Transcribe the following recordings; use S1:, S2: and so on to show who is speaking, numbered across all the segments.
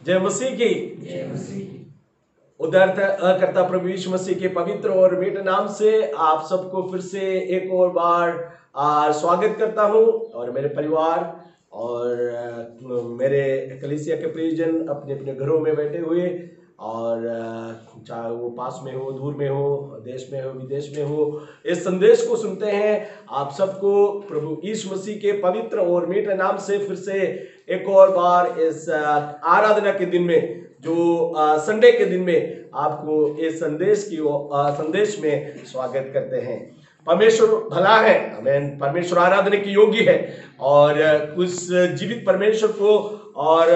S1: जय मसीह की। उद्धारकर्ता प्रभु यीशु मसीह के पवित्र और मीठे नाम से आप सबको फिर से एक और बार स्वागत करता हूं। और मेरे परिवार और मेरे कलीसिया के प्रियजन अपने अपने घरों में बैठे हुए, और चाहे वो पास में हो, दूर में हो, देश में हो, विदेश में हो, इस संदेश को सुनते हैं। आप सबको प्रभु यीशु मसीह के पवित्र और मीठे नाम से फिर से एक और बार इस आराधना के दिन में, जो संडे के दिन में, आपको इस संदेश में स्वागत करते हैं। परमेश्वर भला है, आमीन। परमेश्वर आराधना की योग्य है, और उस जीवित परमेश्वर को और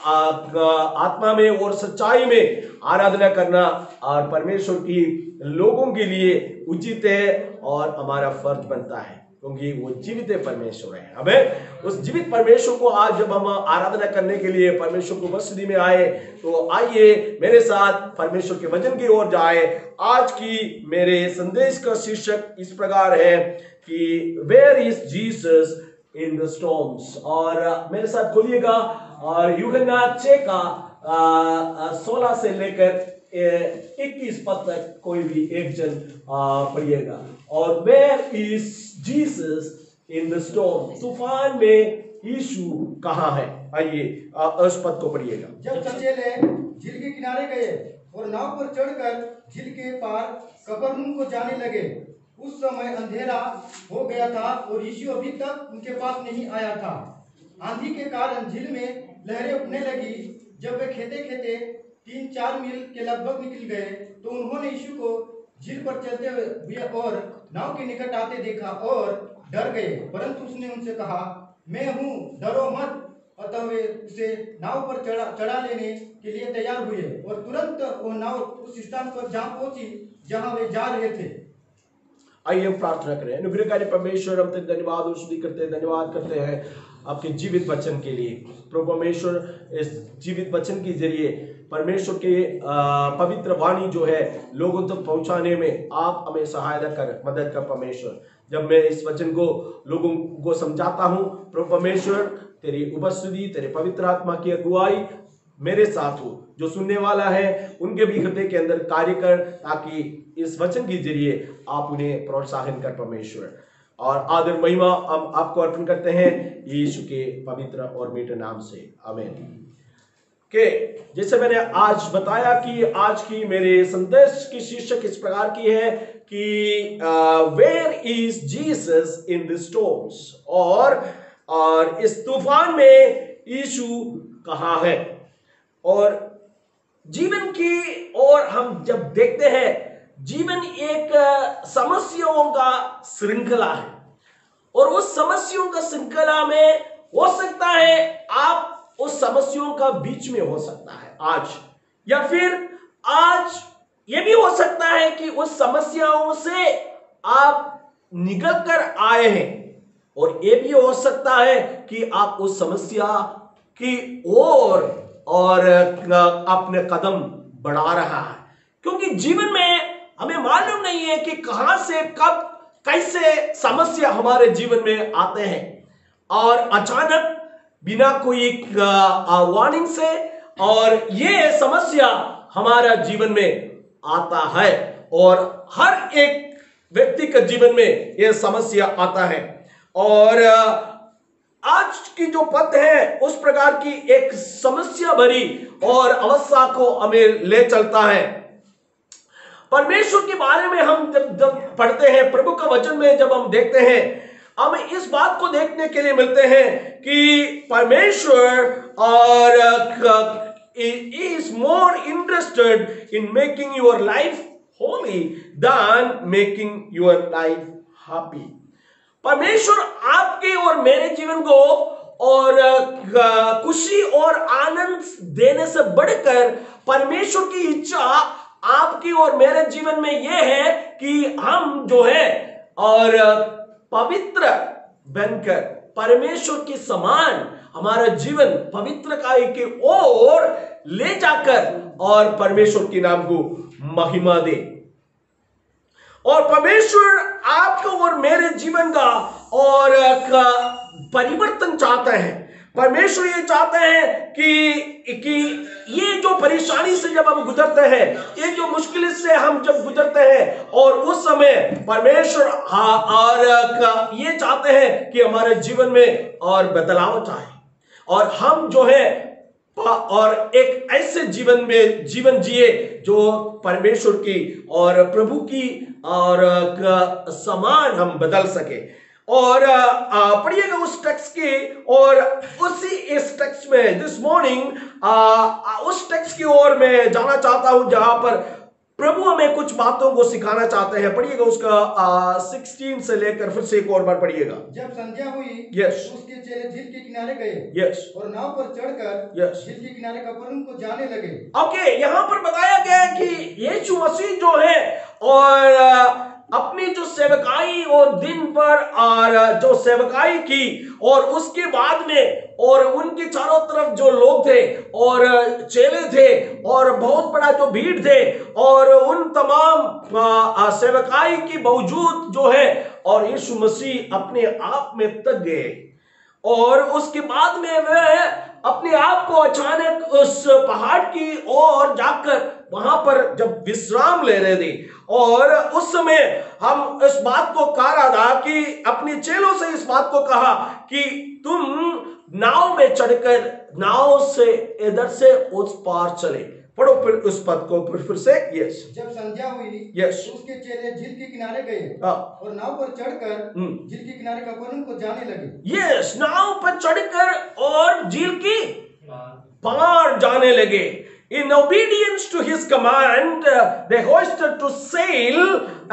S1: आत्मा में और सच्चाई में आराधना करना और परमेश्वर की लोगों के लिए उचित है और हमारा फर्ज बनता है, क्योंकि वो जीवित परमेश्वर है। हमें उस जीवित परमेश्वर को आज जब हम आराधना करने के लिए परमेश्वर को उपस्थिति में आए, तो आइए मेरे साथ परमेश्वर के वचन की ओर जाए। आज की मेरे संदेश का शीर्षक इस प्रकार है कि where is Jesus in the storms. और मेरे साथ खोलिएगा और यूहन्ना 6 का 16 से लेकर 21 पद तक कोई भी एक जन पढ़िएगा। और where is Jesus in the storm, तूफान में यीशु कहाँ है? आइए उस पद को पढ़िएगा।
S2: जब चचेले झील के किनारे गए और नाव पर चढ़कर झील के पार कफरनहूम को जाने लगे, उस समय अंधेरा हो गया था और यीशु अभी तक उनके पास नहीं आया था। आंधी के कारण झील में लहरें उठने लगी। जब वे खेते खेते 3-4 मील के लगभग निकल गए, तो उन्होंने यीशु को झील पर चलते हुए और नाव के निकट आते देखा और डर गए। परंतु उसने उनसे कहा, मैं हूँ, डरो मत। अतः वे उसे नाव पर चढ़ा लेने के लिए तैयार हुए, और तुरंत वो नाव उस स्थान पर जा पहुंची जहां वे जा रहे थे।
S1: आइए हम प्रार्थना करें। अनुग्रहकारी परमेश्वर, हम तेरे धन्यवाद और स्तुति करते हैं, धन्यवाद करते हैं आपके जीवित वचन के लिए। प्रभु परमेश्वर, इस जीवित वचन के जरिए परमेश्वर के पवित्र वाणी जो है लोगों तक पहुंचाने में आप हमें सहायता कर, मदद कर परमेश्वर। जब मैं इस वचन को लोगों को समझाता हूं, प्रभु परमेश्वर तेरी उपस्थिति, तेरे पवित्र आत्मा की अगुवाई मेरे साथ हो। जो सुनने वाला है उनके भी हृदय के अंदर कार्य कर, ताकि इस वचन के जरिए आप उन्हें प्रोत्साहन कर परमेश्वर। और आदर महिमा हम आपको अर्पण करते हैं यीशु के पवित्र और मीठे नाम से, आमीन। के जैसे मैंने आज बताया कि आज की मेरे संदेश की शीर्षक इस प्रकार की है कि where is Jesus in the storms, और इस तूफान में यीशु कहाँ है। और जीवन की ओर हम जब देखते हैं, जीवन एक समस्याओं का श्रृंखला है, और उस समस्याओं का श्रृंखला में हो सकता है आप उस समस्याओं का बीच में हो सकता है आज, या फिर आज ये भी हो सकता है कि उस समस्याओं से आप निकल कर आए हैं, और ये भी हो सकता है कि आप उस समस्या की ओर और अपने कदम बढ़ा रहा है। क्योंकि जीवन में हमें मालूम नहीं है कि कहां से कब कैसे समस्या हमारे जीवन में आते हैं, और अचानक बिना कोई वार्निंग से और ये समस्या हमारा जीवन में आता है, और हर एक व्यक्ति के जीवन में यह समस्या आता है। और आज की जो पद है उस प्रकार की एक समस्या भरी और अवस्था को हमें ले चलता है। परमेश्वर के बारे में हम जब पढ़ते हैं, प्रभु का वचन में जब हम देखते हैं, हमें इस बात को देखने के लिए मिलते हैं कि परमेश्वर और is more interested in making your life holy than making your life happy। परमेश्वर आपके और मेरे जीवन को और खुशी और आनंद देने से बढ़कर परमेश्वर की इच्छा आपकी और मेरे जीवन में यह है कि हम जो है और पवित्र बनकर परमेश्वर के समान हमारा जीवन पवित्रताई की ओर ले जाकर और परमेश्वर के नाम को महिमा दे। और परमेश्वर आपको और मेरे जीवन का और परिवर्तन चाहता है। परमेश्वर ये चाहते हैं कि ये जो परेशानी से जब हम गुजरते हैं, ये जो मुश्किल से हम जब गुजरते हैं, और उस समय परमेश्वर और ये चाहते हैं कि हमारे जीवन में और बदलाव आए, और हम जो है और एक ऐसे जीवन जिए जो परमेश्वर की और प्रभु की और समान हम बदल सके। और पढ़िएगा उस टेक्स्ट के, और उसी इस टेक्स्ट में दिस मॉर्निंग उस टेक्स्ट की ओर मैं जाना चाहता हूं जहां पर प्रभु हमें कुछ बातों को सिखाना चाहते हैं। पढ़िएगा उसका 16 से लेकर फिर से एक और बार पढ़िएगा।
S2: जब संध्या हुई,
S1: यस,
S2: उसके चेले झील के किनारे गए,
S1: यस,
S2: और नाव पर चढ़कर
S1: यस,
S2: झील के किनारे कफरनहूम को जाने लगे।
S1: ओके, यहां पर बताया गया है कि यीशु मसीह जो है और अपनी जो सेवकाई और दिन पर और जो सेवकाई की, और उसके बाद में और उनके चारों तरफ जो लोग थे और चेले थे और बहुत बड़ा जो भीड़ थे, और उन तमाम सेवकाई की बावजूद जो है और यीशु मसीह अपने आप में थक गए, और उसके बाद में वह अपने आप को अचानक उस पहाड़ की ओर जाकर वहां पर जब विश्राम ले रहे थे, और उस समय हम इस बात को कह रहा था कि अपने चेलों से इस बात को कहा कि तुम नाव में चढ़कर नाव से इधर से उस पार चले। पढ़ो फिर उस पद को फिर से। यस,
S2: जब संध्या हुई,
S1: यस,
S2: उसके चेले झील के किनारे गए, और नाव पर चढ़कर झील के किनारे कफरनहूम को जाने लगे।
S1: यस, नाव पर चढ़कर और झील की पार जाने लगे। In obedience to his command, they hoisted to sail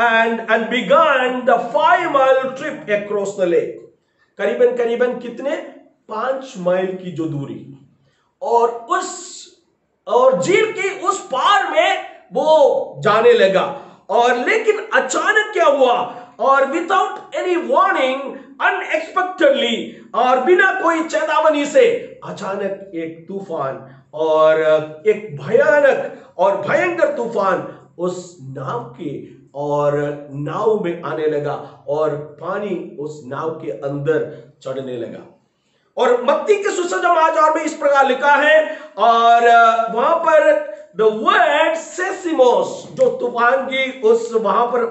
S1: and began the 5-mile trip across the lake. करीबन कितने 5 माइल की जो दूरी, और झील की उस पार में वो जाने लगा। और लेकिन अचानक क्या हुआ, और विदाउट एनी वार्निंग, अनएक्सपेक्टेडली, और बिना कोई चेतावनी से अचानक एक तूफान और एक भयानक और भयंकर तूफान उस नाव के और नाव में आने लगा, और पानी उस नाव के अंदर चढ़ने लगा। और मत्ती के सुसमाचार में इस प्रकार लिखा है, और वहां पर द वर्ड सेसिमोस, जो तूफान की उस वहां पर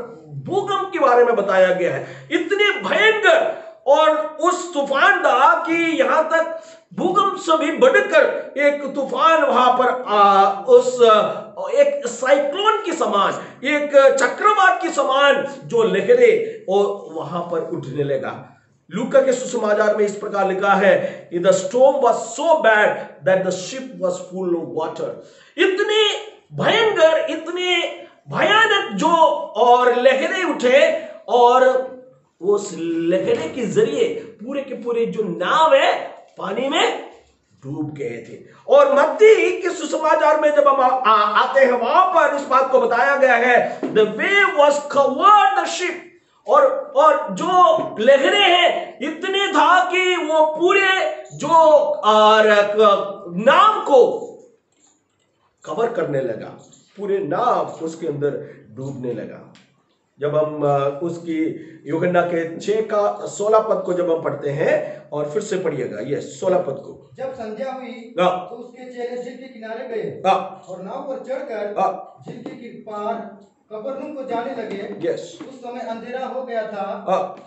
S1: भूकंप के बारे में बताया गया है। इतने भयंकर और उस तूफान था कि यहां तक भूकंप से भी बढ़कर एक तूफान वहां पर उस एक साइक्लोन के समान, एक चक्रवात के समान जो लहरें वहां पर उठने लगा। लूका के सुसमाचार में इस प्रकार लिखा है, the storm was so bad that the ship was full of water. इतने भयंकर, इतने भयानक जो और लहरें उठे, और उस लहरे के जरिए पूरे के पूरे जो नाव है पानी में डूब गए थे। और मत्ती के सुसमाचार में जब हम आते हैं, वहां पर इस बात को बताया गया है, the wave was covered the ship, और जो लहरें हैं इतने था कि वो पूरे जो नाव को कवर करने लगा, पूरे नाव उसके अंदर डूबने लगा। जब हम उसकी यूहन्ना के 6 का 16 पद को जब हम पढ़ते हैं, और फिर से पढ़िएगा ये 16 पद को।
S2: जब संध्या हुई, तो उसके चेले झील के किनारे गए, और नाव पर चढ़कर झील के पार कफरनहूम को जाने लगे।
S1: यस,
S2: उस समय अंधेरा हो गया था,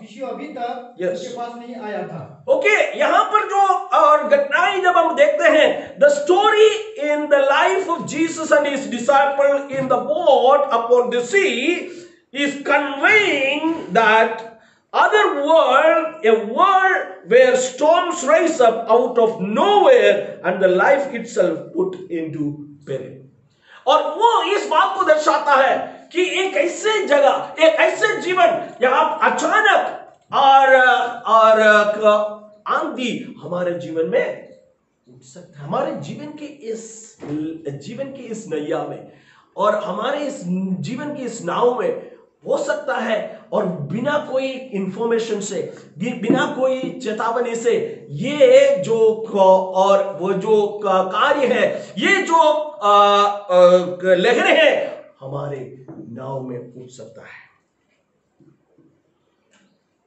S2: यीशु अभी तक उनके पास नहीं आया था।
S1: ओके, यहाँ पर जो और घटनाएं जब हम देखते हैं, the story in the life of Jesus and his disciple in the boat upon the sea is conveying that other world, a world where storms rise up out of nowhere and the life itself put into peril. और वो इस बात को दर्शाता है कि एक ऐसे जगह, एक ऐसे जीवन जहां अचानक और आंधी हमारे जीवन में उठ सकता है, हमारे जीवन की इस नैया में, और हमारे इस जीवन की इस नाव में हो सकता है, और बिना कोई इंफॉर्मेशन से, बिना कोई चेतावनी से, ये जो और वो जो कार्य है, ये जो लहरें हैं हमारे नाव में उठ सकता है।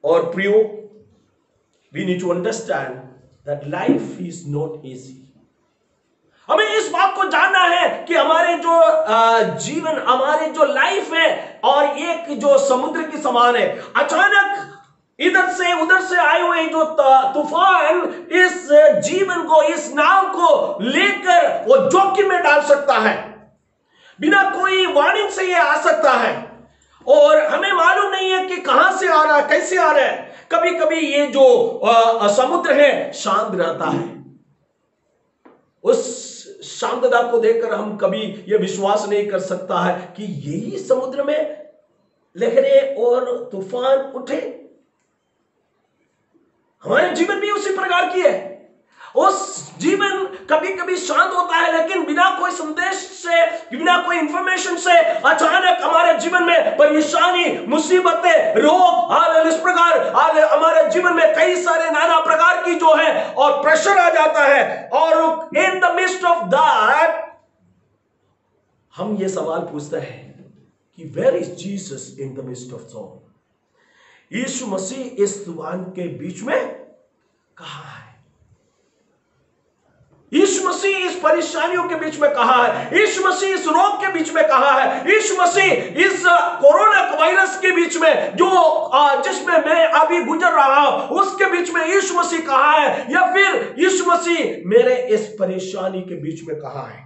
S1: और प्रियो, we need to understand that life is not easy. हमें इस बात को जानना है कि हमारे जो जीवन, हमारे जो लाइफ है और एक जो समुद्र की समान है। अचानक इधर से उधर से आए हुए जो तूफान इस जीवन को, इस नाव को लेकर वो जोखिम में डाल सकता है। बिना कोई वार्निंग से ये आ सकता है और हमें मालूम नहीं है कि कहां से आ रहा है, कैसे आ रहा है। कभी कभी ये जो समुद्र है शांत रहता है। उस शांतता को देखकर हम कभी ये विश्वास नहीं कर सकता है कि यही समुद्र में लहरें और तूफान उठे। हमारे जीवन भी उसी प्रकार की है। उस जीवन कभी कभी शांत होता है, लेकिन बिना कोई संदेश से, बिना कोई इंफॉर्मेशन से अचानक हमारे जीवन में परेशानी, मुसीबतें, रोग, इस प्रकार हमारे जीवन में कई सारे नाना प्रकार की जो है और प्रेशर आ जाता है। और in the midst of that हम ये सवाल पूछते हैं कि where is Jesus in the midst of storm? यीशु मसीह इस तूफान के बीच में कहां है? यीशु मसीह इस परेशानियों के बीच में कहां है? यीशु मसीह इस रोग के बीच में कहां है? यीशु मसीह इस कोरोना वायरस के बीच में जो जिसमें मैं अभी गुजर रहा हूं उसके बीच में यीशु मसीह कहां है? या फिर यीशु मसीह मेरे इस परेशानी के बीच में कहां है?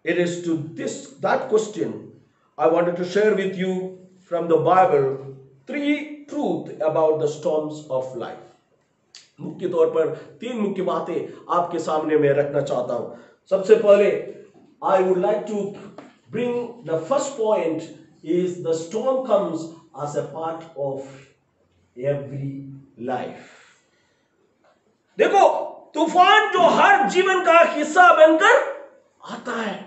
S1: It is to that question I wanted to share with you from the Bible 3 truths about the storms of life. मुख्य तौर पर 3 मुख्य बातें आपके सामने मैं रखना चाहता हूं। सबसे पहले I would like to bring the first point is the storm comes as a part of every life. देखो, तूफान जो हर जीवन का हिस्सा बनकर आता है।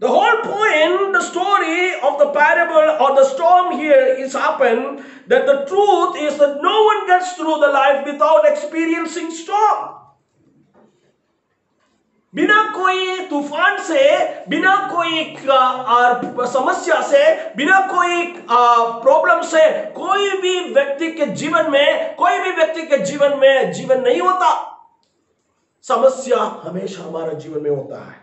S1: The whole point, the story of the parable or the storm here is happened that the truth is that no one gets through the life without experiencing storm. बिना कोई तूफान से, बिना कोई समस्या से, बिना कोई प्रॉब्लम से कोई भी व्यक्ति के जीवन में, कोई भी व्यक्ति के जीवन में जीवन नहीं होता। समस्या हमेशा हमारे जीवन में होता है।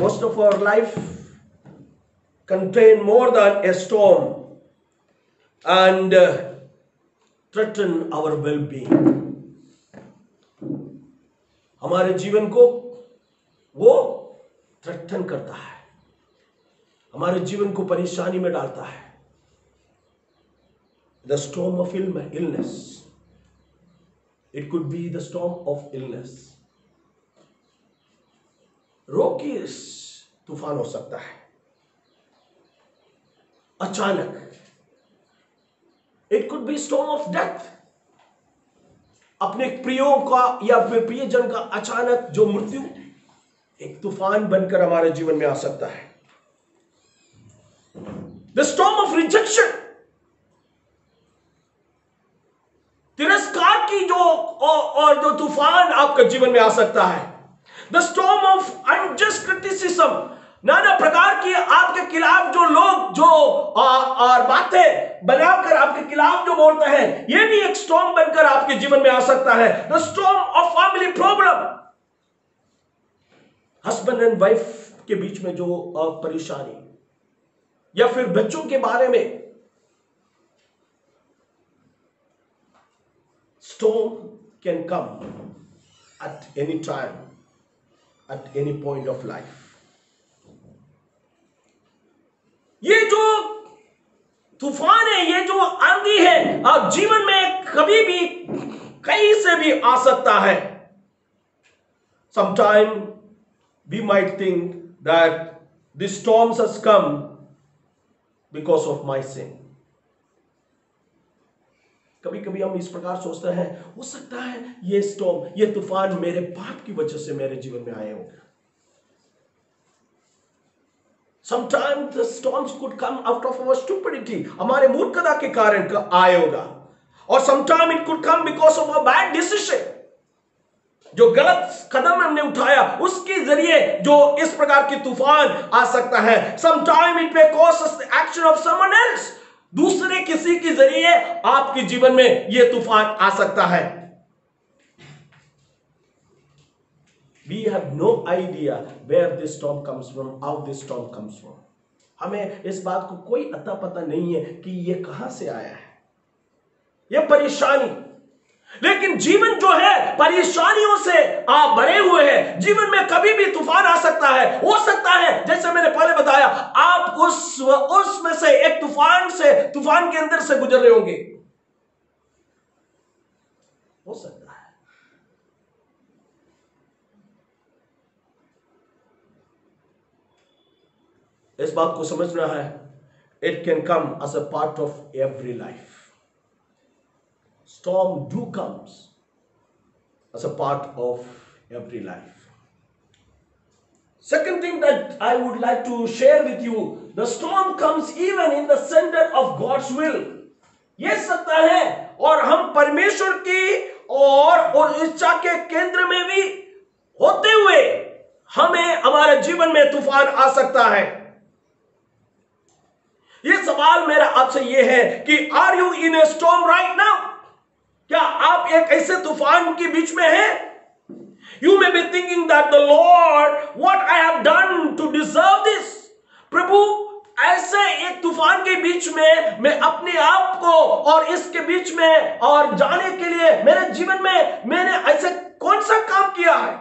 S1: Most of our life contain more than a storm and threaten our well-being. हमारे जीवन को वो थ्रेटन करता है, हमारे जीवन को परेशानी में डालता है। The storm of illness. It could be the storm of illness. रोग की तूफान हो सकता है अचानक। It could be storm of death, अपने प्रियों का या फिर प्रियजन का अचानक जो मृत्यु एक तूफान बनकर हमारे जीवन में आ सकता है। द स्टॉर्म ऑफ रिजेक्शन, तिरस्कार की जो और जो तूफान आपके जीवन में आ सकता है। The storm of unjust criticism, नाना प्रकार की आपके खिलाफ जो लोग जो और बातें बनाकर आपके खिलाफ जो बोलते हैं, ये भी एक स्टॉर्म बनकर आपके जीवन में आ सकता है। The storm of family problem, husband and wife के बीच में जो परेशानी, या फिर बच्चों के बारे में। Storm can come at any time, at any point of life. ये जो तूफान है, ये जो आंधी है, आप जीवन में कभी भी कहीं से भी आ सकता है। Sometime we might think that this storms has come because of my sin. कभी कभी हम इस प्रकार सोचते हैं, हो सकता है ये स्टॉर्म, ये तूफान मेरे पाप की वजह से मेरे जीवन में आए होंगे। Sometimes the storms could come out of our stupidity, हमारे मूर्खता के कारण आए होगा। और sometimes it could come because of a bad decision. जो गलत कदम हमने उठाया उसके जरिए जो इस प्रकार की तूफान आ सकता है। Sometime it may cause us the action of someone else. दूसरे किसी के जरिए आपके जीवन में यह तूफान आ सकता है। We have no idea where this storm comes from, how this storm comes from. हमें इस बात को कोई अता पता नहीं है कि यह कहां से आया है, यह परेशानी। लेकिन जीवन जो है परेशानियों से आप भरे हुए हैं। जीवन में कभी भी तूफान आ सकता है। हो सकता है जैसे मैंने पहले बताया, आप उसमें से एक तूफान के अंदर से गुजर रहे होंगे। हो सकता है। इस बात को समझना है, it can come as a part of every life. Storm do comes as a part of every life. Second thing that I would like to share with you, the storm comes even in the center of God's will. ये सकता है और हम परमेश्वर की और इच्छा के केंद्र में भी होते हुए हमें हमारे जीवन में तूफान आ सकता है। ये सवाल मेरा आपसे ये है कि are you in a storm right now? क्या आप एक ऐसे तूफान के बीच में हैं? You may be thinking that the Lord, what I have done to deserve this? प्रभु, ऐसे एक तूफान के बीच में मैं अपने आप को और इसके बीच में और जाने के लिए मेरे जीवन में मैंने ऐसे कौन सा काम किया है?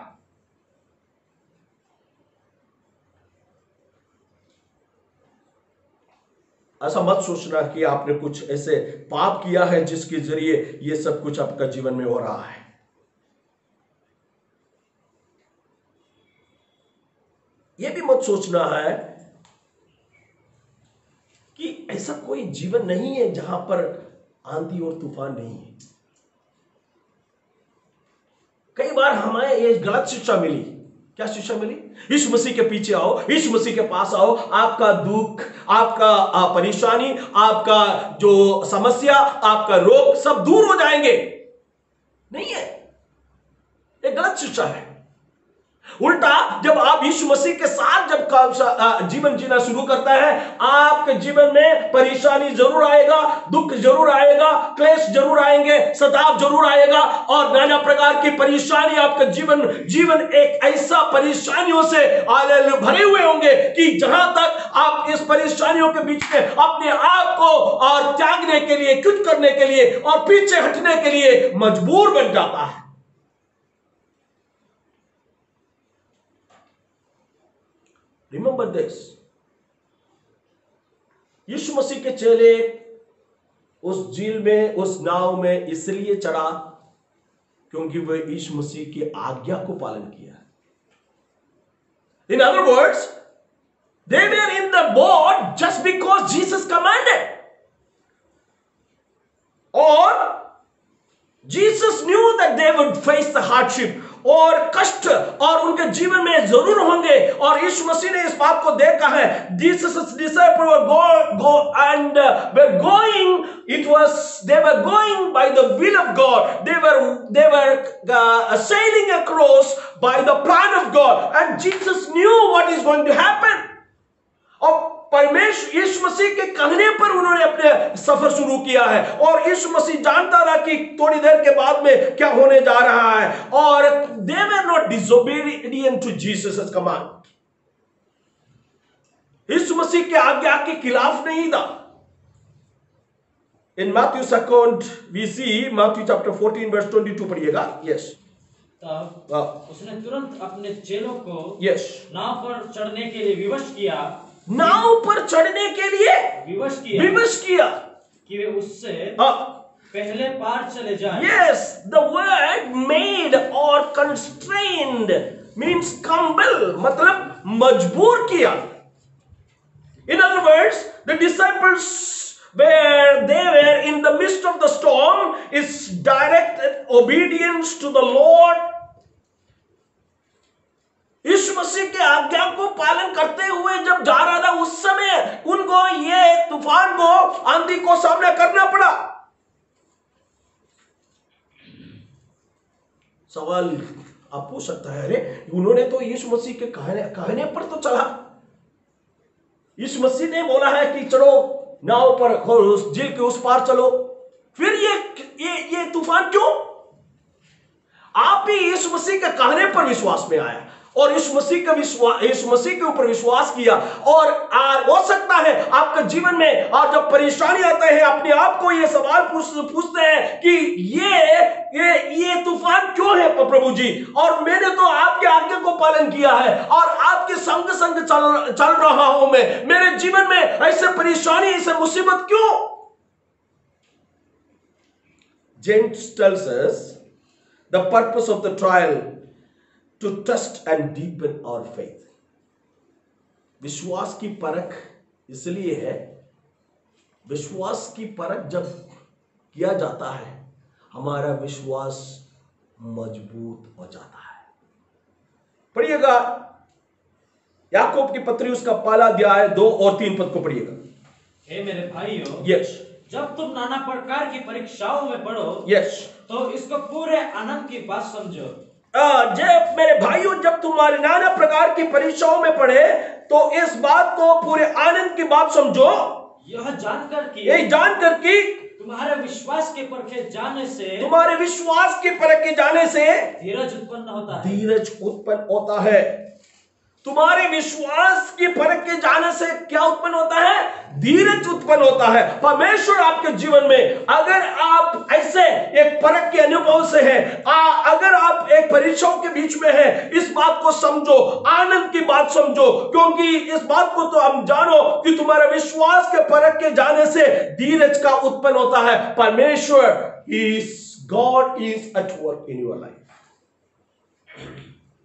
S1: ऐसा मत सोचना कि आपने कुछ ऐसे पाप किया है जिसके जरिए ये सब कुछ आपका जीवन में हो रहा है। यह भी मत सोचना है कि ऐसा कोई जीवन नहीं है जहां पर आंधी और तूफान नहीं है। कई बार हमें ये गलत शिक्षा मिली। क्या शिक्षा मिली? यीशु मसीह के पीछे आओ, यीशु मसीह के पास आओ, आपका दुख, आपका परेशानी, आपका जो समस्या, आपका रोग सब दूर हो जाएंगे। नहीं है, ये गलत शिक्षा है। उल्टा जब आप यीशु मसीह के साथ जब जीवन जीना शुरू करता है, आपके जीवन में परेशानी जरूर आएगा, दुख जरूर आएगा, क्लेश जरूर आएंगे, सताव जरूर आएगा और नाना प्रकार की परेशानी आपका जीवन एक ऐसा परेशानियों से भरे हुए होंगे कि जहां तक आप इस परेशानियों के बीच में अपने आप को और त्यागने के लिए, कुछ करने के लिए और पीछे हटने के लिए मजबूर बन जाता है। Remember this. यीशु मसीह के चेले उस झील में, उस नाव में इसलिए चढ़ा क्योंकि वे यीशु मसीह की आज्ञा को पालन किया। In other words, they were in the boat just because Jesus commanded. Or Jesus knew that they would face the hardship और कष्ट और उनके जीवन में जरूर होंगे और यीशु मसीह ने इस बात को देखा है। Jesus' disciples were going. They were going by the will of God. They were sailing across by the plan of God, and Jesus knew what is going to happen. और परमेश्वर यीशु मसीह के कहने पर उन्होंने अपने सफर शुरू किया है और यीशु मसीह जानता था कि थोड़ी देर के बाद में क्या होने जा रहा है। और they were not disobedient to Jesus' command. यीशु मसीह के आज्ञा के खिलाफ नहीं था। In Matthew's account we see Matthew chapter 14 verse 22 पढ़िएगा। Yes.
S3: तब उसने तुरंत अपने चेलों को
S1: Yes.
S3: नाव पर चढ़ने के लिए विवश किया।
S1: नाव पर चढ़ने के लिए विवश किया
S3: कि वे उससे पहले पार चले जाएं।
S1: Yes, the word made or constrained means compel, मतलब मजबूर किया। In other words, the disciples where they were in the midst of the storm is direct obedience to the Lord. यीशु मसीह के आज्ञा को पालन करते हुए जब जा रहा था उस समय उनको ये तूफान को, आंधी को सामना करना पड़ा। सवाल आप पूछ सकता है, अरे उन्होंने तो यीशु मसीह के कहने पर तो चला। यीशु मसीह ने बोला है कि चलो नाव पर, उस झील के उस पार चलो, फिर ये तूफान क्यों? आप भी यीशु मसीह के कहने पर विश्वास में आया और यीशु मसीह के ऊपर विश्वास किया, और हो सकता है आपके जीवन में और जब परेशानी आते हैं अपने आप को ये सवाल पूछते हैं कि ये तूफान क्यों है प्रभु जी, और मैंने तो आपके आज्ञा को पालन किया है और आपके संग संग चल रहा हूं मैं, मेरे जीवन में ऐसे परेशानी, ऐसे मुसीबत क्यों? James tells us the purpose of the trial to test and deepen our faith. विश्वास की परख इसलिए है, विश्वास की परख जब किया जाता है हमारा विश्वास मजबूत हो जाता है। पढ़िएगा याकूब की पत्री उसका पहला अध्याय 2 और 3 पद को पढ़िएगा।
S3: हे मेरे भाइयों,
S1: यस,
S3: जब तुम नाना प्रकार की परीक्षाओं में पढ़ो,
S1: यस,
S3: तो इसको पूरे आनंद की बात समझो।
S1: जब मेरे भाइयों, जब तुम्हारे नाना प्रकार की परीक्षाओं में पढ़े तो इस बात को पूरे आनंद की बात समझो,
S3: यह जानकर कि तुम्हारे विश्वास के परखे जाने से धीरज उत्पन्न होता है। तुम्हारे विश्वास की परख के जाने से क्या उत्पन्न होता है? धीरज उत्पन्न होता है। परमेश्वर आपके जीवन में, अगर आप ऐसे एक परख के अनुभव से हैं, अगर आप एक परीक्षाओं के बीच में हैं, इस बात को समझो, आनंद की बात समझो, क्योंकि इस बात को तो हम जानो कि तुम्हारे विश्वास के परख के जाने से धीरज का उत्पन्न होता है। परमेश्वर God is at work in your life.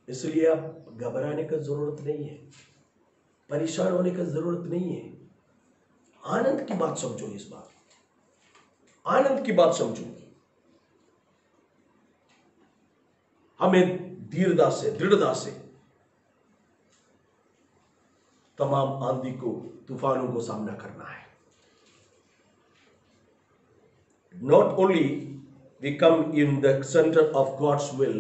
S3: इसलिए आप घबराने की जरूरत नहीं है, परेशान होने की जरूरत नहीं है। आनंद की बात समझो, इस बात आनंद की बात समझो। हमें दृढ़ता से तमाम आंधी को, तूफानों को सामना करना है। Not only we come in the center of God's will,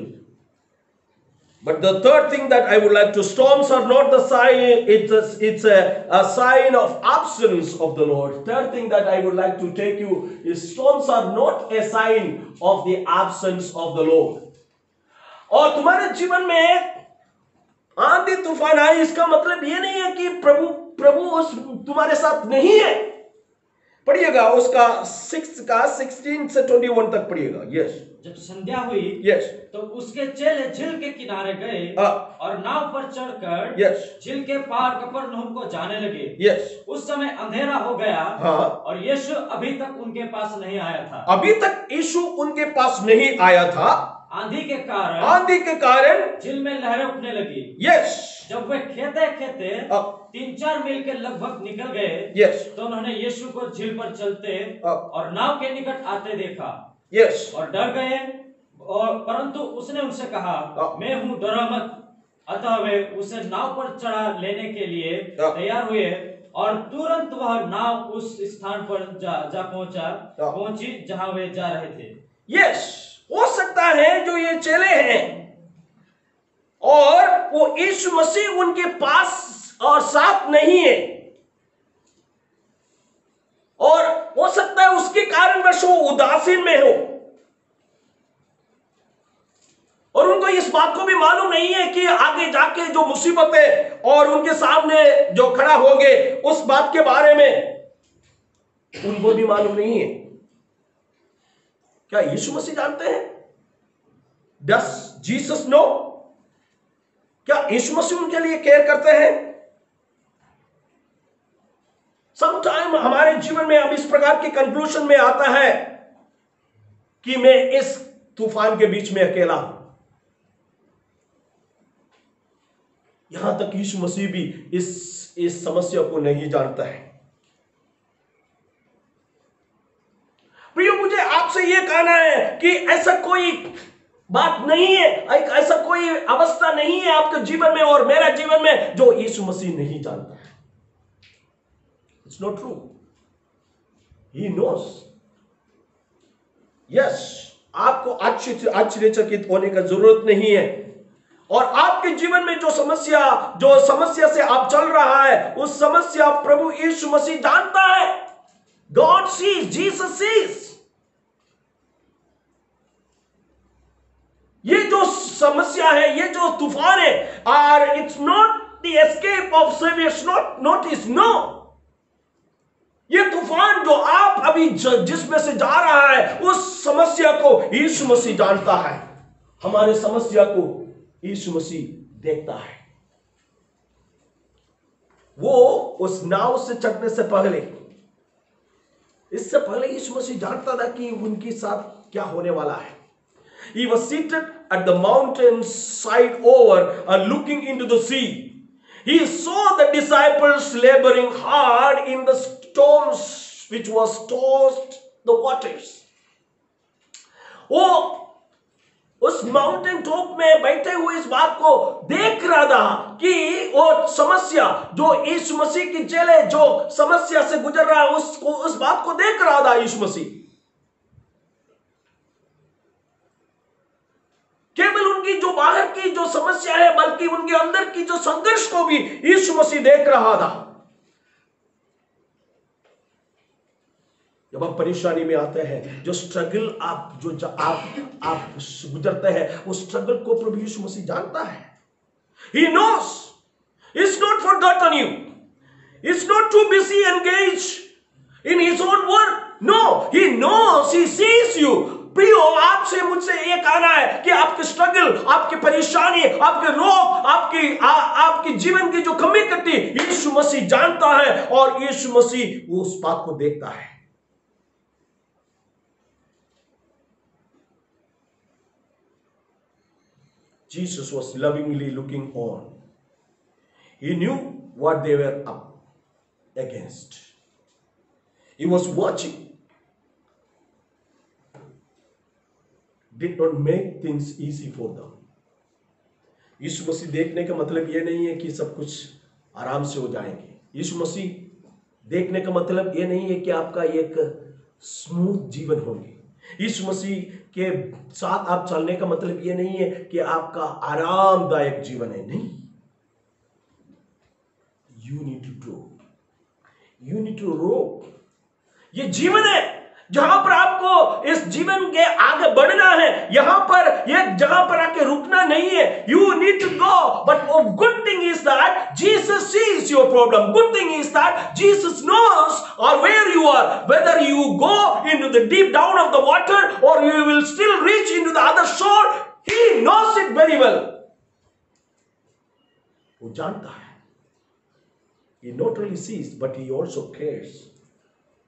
S3: but the third thing that I would like to, storms are not the sign, it's a sign of absence of the Lord. Third thing that I would like to take you is storms are not a sign of the absence of the Lord. और तुम्हारे जीवन में आंधी तूफान आए, इसका मतलब ये नहीं है कि प्रभु तुम्हारे साथ नहीं है। पढ़िएगा उसका 16 से 21 तक पढ़िएगा। यस, जब संध्या हुई,
S1: यस,
S3: तो उसके चेले झील के किनारे गए और नाव पर चढ़कर
S1: यस,
S3: झील के पार कफरनहूम को जाने लगे।
S1: यस,
S3: उस समय अंधेरा हो गया,
S1: हाँ,
S3: और यीशु अभी तक उनके पास नहीं आया था।
S1: अभी तक यीशु उनके पास नहीं आया था।
S3: आंधी के कारण झील में लहरें उठने लगी।
S1: यस,
S3: जब वे खेते 3-4 मील के लगभग निकल गए,
S1: यस,
S3: तो उन्होंने यीशु को झील पर चलते और नाव के निकट आते देखा।
S1: यस,
S3: और डर गए, और परंतु उसने उनसे कहा, मैं हूँ, डरो मत। अतः वे उसे नाव पर चढ़ा लेने के लिए तैयार हुए, और तुरंत वह नाव उस स्थान पर जा पहुंची जहां वे जा रहे थे।
S1: यस, हो सकता है जो ये चेले हैं और वो यीशु मसीह उनके पास और साथ नहीं है, और हो सकता है उसके कारणवश वो उदासीन में हो, और उनको इस बात को भी मालूम नहीं है कि आगे जाके जो मुसीबतें और उनके सामने जो खड़ा होंगे उस बात के बारे में उनको भी मालूम नहीं है। क्या यीशु मसीह जानते हैं? Does Jesus know? क्या यीशु मसीह उनके लिए केयर करते हैं? समटाइम हमारे जीवन में अब इस प्रकार के कंक्लूजन में आता है कि मैं इस तूफान के बीच में अकेला हूं। यहां तक यीशु मसीह भी इस समस्या को नहीं जानता है। प्रियो, मुझे आपसे यह कहना है कि ऐसा कोई बात नहीं है, ऐसा कोई अवस्था नहीं है आपके जीवन में और मेरा जीवन में जो यीशु मसीह नहीं जानता है। It's not true, he knows. Yes, आपको आश्चर्यचकित होने का जरूरत नहीं है
S3: और आपके जीवन में जो समस्या से आप चल रहा है, उस समस्या प्रभु यीशु मसीह जानता है। God sees, Jesus sees. ये जो समस्या है, ये जो तूफान है, और it's not the escape of saviour, not is no. ये तूफान जो आप अभी जिसमें से जा रहा है, उस समस्या को यीशु मसीह जानता है। हमारे समस्या को यीशु मसीह देखता है। वो उस नाव से चढ़ने से पहले, इससे पहले यीशु मसीह जानता था कि उनके साथ क्या होने वाला है। He was seated at the mountain side over and looking into the sea. He saw the disciples laboring hard in the storms which was tossed the waters. वो उस माउंटेन टॉप में बैठे हुए इस बात को देख रहा था कि वो समस्या जो यीशु मसीह की चेले जो समस्या से गुजर रहा है, उसको, उस बात को देख रहा था यीशु मसीह। केवल उनकी जो बाहर की जो समस्या है, बल्कि उनके अंदर की जो संघर्ष को भी यीशु मसीह देख रहा था। जब आप परेशानी में आते हैं, जो स्ट्रगल आप गुजरते हैं, उस स्ट्रगल को प्रभु यीशु मसीह जानता है। He knows. He's not forgotten you. He's not too busy engaged in his own work. No, he knows. He sees you. प्रियो, आपसे मुझसे ये कहना है कि आपके स्ट्रगल, आपकी परेशानी, आपके रोग, आपकी जीवन की जो कमी कटी, यीशु मसीह जानता है और यीशु मसीह वो उस बात को देखता है। Jesus was lovingly looking on. He knew what they were up against. He was watching. Did not make things easy for them. यीशु मसीह देखने का मतलब यह नहीं है कि सब कुछ आराम से हो जाएंगे। यीशु मसीह देखने का मतलब यह नहीं है कि आपका एक स्मूथ जीवन होंगे। यीशु मसीह के साथ आप चलने का मतलब यह नहीं है कि आपका आरामदायक जीवन है, नहीं। You need to grow. ये जीवन है जहां पर आपको इस जीवन के आगे बढ़ना है। यहां पर एक जगह पर आके रुकना नहीं है। You need to go. But a good thing is that Jesus sees your problem. Good thing is that Jesus knows or where you are. Whether you go into the deep down of the water or you will still reach into the other shore, He knows it very well. वो जानता है। He not only sees, but He also cares.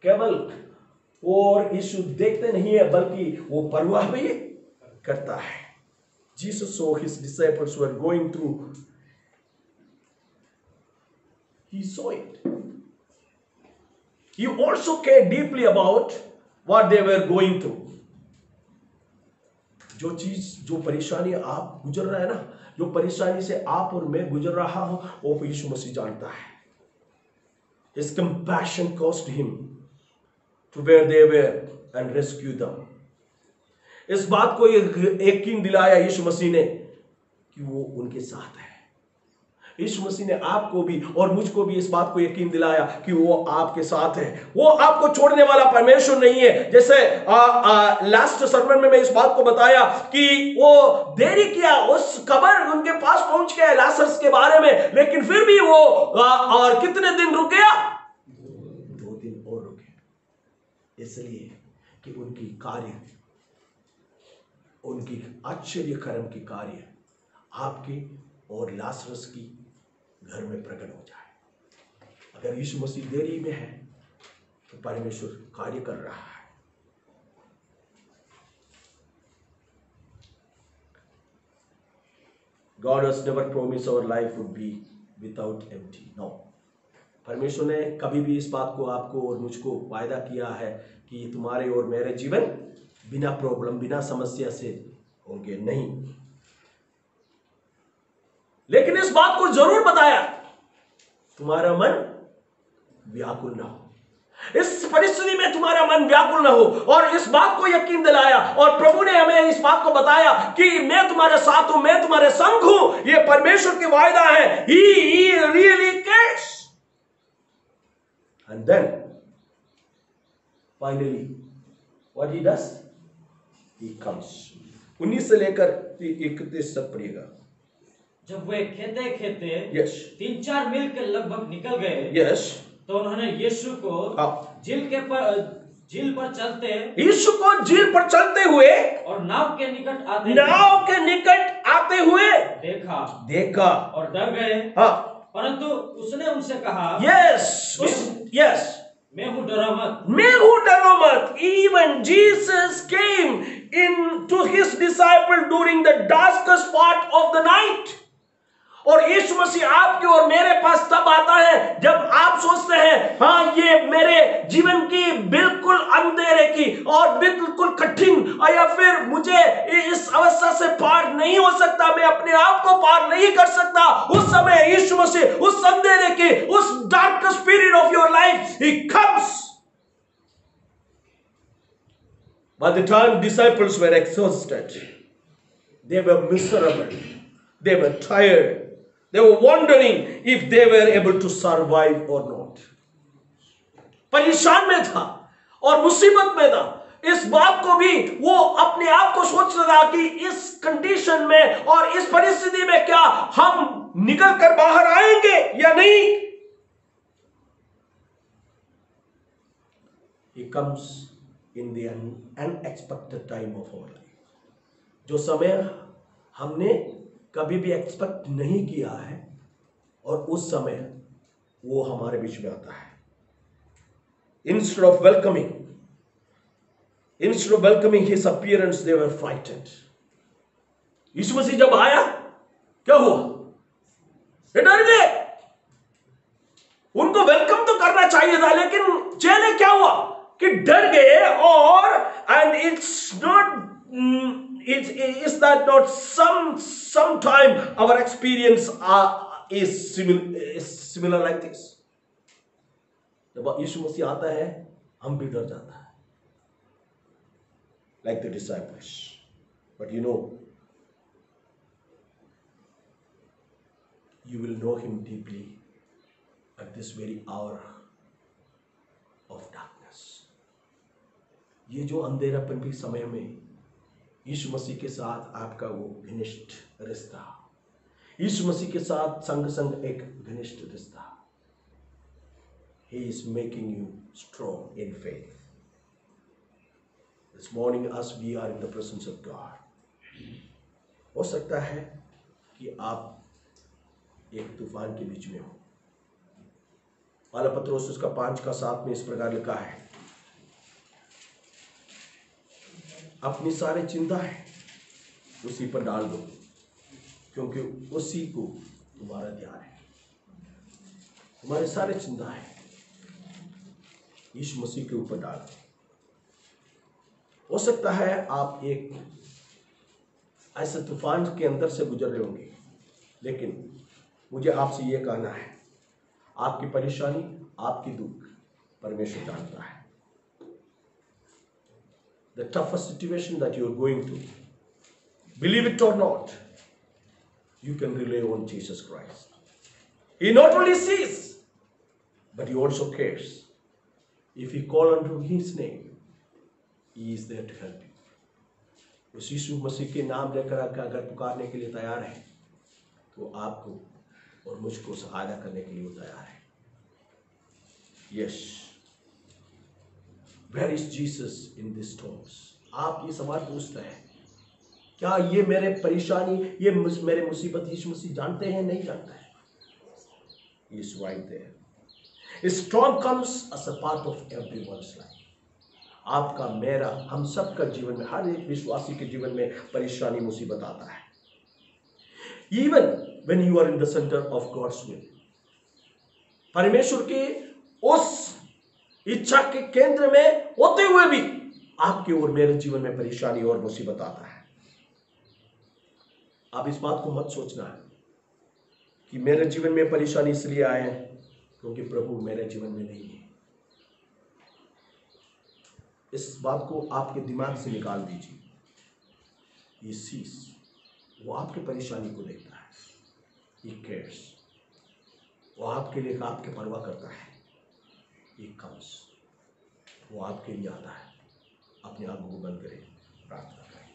S3: केवल और यीशु देखते नहीं है, बल्कि वो परवाह भी करता है। Jesus saw his disciples were going through. He saw it. He also cared deeply about what they were going through. जो परेशानी आप गुजर रहे हैं ना, जो परेशानी से आप और मैं गुजर रहा हूं, वो यीशु मसीह जानता है। His compassion caused him to where they were and rescue them. इस बात को यकीन दिलाया यीशु मसीह ने कि वो उनके साथ है। यीशु मसीह ने आपको भी और मुझको भी इस बात को यकीन दिलाया कि वो आपके साथ है। वो आपको छोड़ने वाला परमेश्वर नहीं है। जैसे लास्ट सर्मन में मैं इस बात को बताया कि वो देरी किया, उस कब्र उनके पास पहुंच गया लाजरस के बारे में, लेकिन फिर भी वो और कितने दिन रुक गया? 2 दिन और रुके। इसलिए कि उनकी आश्चर्य कर्म की कार्य आपके और लाजरस की घर में प्रकट हो जाए। अगर यीशु मसीह देरी में है तो परमेश्वर कार्य कर रहा है। God has never promised our life would be without empty. No. परमेश्वर ने कभी भी इस बात को आपको और मुझको वायदा किया है कि तुम्हारे और मेरे जीवन बिना प्रॉब्लम, बिना समस्या से होंगे नहीं। लेकिन इस बात को जरूर बताया, तुम्हारा मन व्याकुल ना हो। इस परिस्थिति में तुम्हारा मन व्याकुल न हो, और इस बात को यकीन दिलाया, और प्रभु ने हमें इस बात को बताया कि मैं तुम्हारे साथ हूं, मैं तुम्हारे संग हूं। ये परमेश्वर की वायदा है। He really cares. And then finally what he does? He comes. 19 से लेकर 31 तक पढ़िएगा।
S4: जब वे खेते खेते
S3: Yes.
S4: 3-4 मील के लगभग निकल गए,
S3: Yes.
S4: तो उन्होंने यीशु को
S3: हाँ।
S4: झील पर चलते
S3: यीशु को झील पर चलते हुए
S4: और नाव के निकट आते
S3: हुए
S4: देखा और डर गए।
S3: हाँ।
S4: परंतु उसने उनसे कहा,
S3: यस,
S4: मैं हूँ,
S3: डरो मत। Even Jesus came in to his disciple during the darkest part of the night. और यीशु मसीह आपके और मेरे पास तब आता है जब आप सोचते हैं, हाँ ये मेरे जीवन की बिल्कुल अंधेरे की और बिल्कुल कठिन, या फिर मुझे इस अवस्था से पार नहीं हो सकता, मैं अपने आप को पार नहीं कर सकता। उस समय यीशु मसीह उस अंधेरे की, उस darkest period of your life, he comes. By the time disciples were exhausted, they were miserable, they were tired, they were wondering if they were able to survive or not. परेशान में था और मुसीबत में था। इस बात को भी वो अपने आप को सोच रहा था कि इस कंडीशन में और इस परिस्थिति में क्या हम निकल कर बाहर आएंगे या नहीं। He comes in the unexpected time of our life. जो समय हमने कभी भी एक्सपेक्ट नहीं किया है, और उस समय वो हमारे बीच में आता है। Instead of welcoming his appearance, they were frightened. यीशु मसीह जब आया, क्या हुआ? ये डर गए। उनको वेलकम तो करना चाहिए था, लेकिन चेले क्या हुआ कि डर गए। और and is that not sometime our experience is similar like this? जब यीशु मसीह आता है, हम भी डर जाता है, like the disciples. But you will know him deeply at this very hour of darkness. ये जो अंधेरापन के समय में यीशु मसीह के साथ आपका वो घनिष्ठ रिश्ता, यीशु मसीह के साथ संग एक घनिष्ठ रिश्ता, He is making you strong in faith. This morning as we are in the presence of God, हो सकता है कि आप एक तूफान के बीच में हो। पहला पत्रोस उसका 5:7 में इस प्रकार लिखा है, अपनी सारी चिंताएं उसी पर डाल दो, क्योंकि उसी को तुम्हारा ध्यान है। तुम्हारे सारे चिंताएं यीशु मसीह के ऊपर डाल दो। हो सकता है आप एक ऐसे तूफान के अंदर से गुजर रहे होंगे, लेकिन मुझे आपसे यह कहना है, आपकी परेशानी, आपकी दुख परमेश्वर जानता है। The toughest situation that you are going through, believe it or not, you can rely on Jesus Christ. He not only sees, but he also cares. If you call unto his name, he is there to help you. उस यीशु मसीह के नाम लेकर अगर पुकारने के लिए तैयार है, तो आपको और मुझको सहायता करने के लिए वो तैयार है। Yes. Where is Jesus in these storms? आप ये सवाल पूछते हैं, क्या ये मेरे परेशानी, ये मेरे मुसीबत यीशु मसीह जानते हैं, नहीं जानते हैं? He is right there. A storm comes as a part of everyone's life. आपका, मेरा, हम सब का जीवन में, हर एक विश्वासी के जीवन में परेशानी, मुसीबत आता है। Even when you are in the center of God's will, परमेश्वर के उस इच्छा के केंद्र में होते हुए भी आपके और मेरे जीवन में परेशानी और मुसीबत आता है। आप इस बात को मत सोचना है कि मेरे जीवन में परेशानी इसलिए आए क्योंकि प्रभु मेरे जीवन में नहीं है।
S1: इस बात को आपके दिमाग से निकाल दीजिए। ये सीस, वो आपकी परेशानी को देखता है, ये केयर्स, वो आपके लिए आपके परवाह करता है। ये कम्स, वो आपके लिए आता है। अपने आंखों को बंद करें, प्रार्थना करें।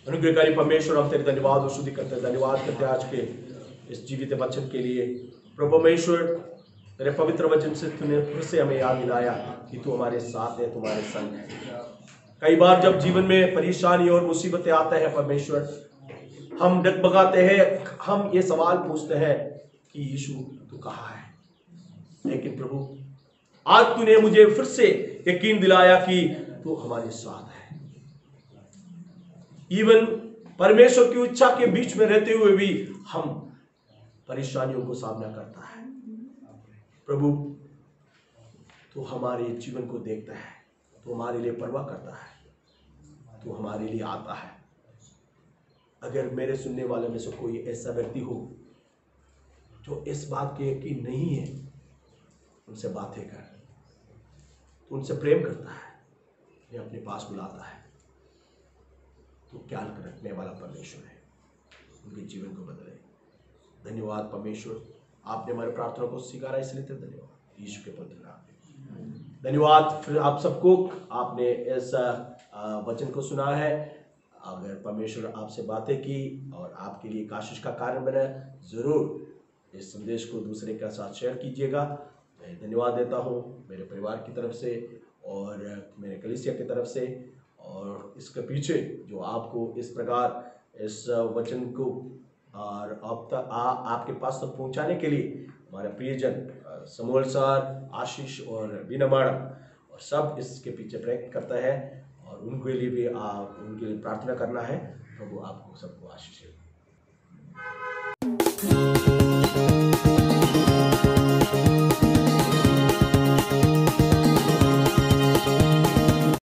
S1: अनुग्रहकारी परमेश्वर, हम तेरे धन्यवाद और स्तुति करते हैं, धन्यवाद करते हैं आज के इस जीवित वचन के लिए। प्रभु परमेश्वर, तेरे पवित्र वचन से तूने फिर से हमें याद दिलाया कि तू हमारे साथ है, तुम्हारे संग है। कई बार जब जीवन में परेशानी और मुसीबतें आते हैं परमेश्वर, हम डगमगाते हैं, हम ये सवाल पूछते हैं कि यीशु तू कहाँ है। लेकिन प्रभु, आज तूने मुझे फिर से यकीन दिलाया कि तू हमारे साथ है। इवन परमेश्वर की इच्छा के बीच में रहते हुए भी हम परेशानियों को सामना करता है। प्रभु, तू हमारे जीवन को देखता है, तू हमारे लिए परवाह करता है, तू हमारे लिए आता है। अगर मेरे सुनने वाले में से कोई ऐसा व्यक्ति हो जो इस बात के यकीन नहीं है, उनसे बातें कर, तो उनसे प्रेम करता है, उन्हें अपने पास बुलाता है। तो ख्याल रखने वाला परमेश्वर है, उनके जीवन को बदले। धन्यवाद परमेश्वर, आपने हमारे प्रार्थना को स्वीकारा, इसलिए तो धन्यवाद यीशु के पवित्र नाम में। धन्यवाद फिर आप सबको, आपने इस वचन को सुना है। अगर परमेश्वर आपसे बातें की और आपके लिए एक आशीष का कारण बना, जरूर इस संदेश को दूसरे के साथ शेयर कीजिएगा। मैं धन्यवाद देता हूँ मेरे परिवार की तरफ से और मेरे कलीसिया की तरफ से, और इसके पीछे जो आपको इस प्रकार इस वचन को और अब तक आपके पास तक पहुंचाने के लिए हमारे प्रियजन समूल सर, आशीष और बीना मैडम और सब इसके पीछे प्रयत्न करता है, और उनके लिए भी उनके लिए प्रार्थना करना है। प्रभु आपको सबको आशीष दे।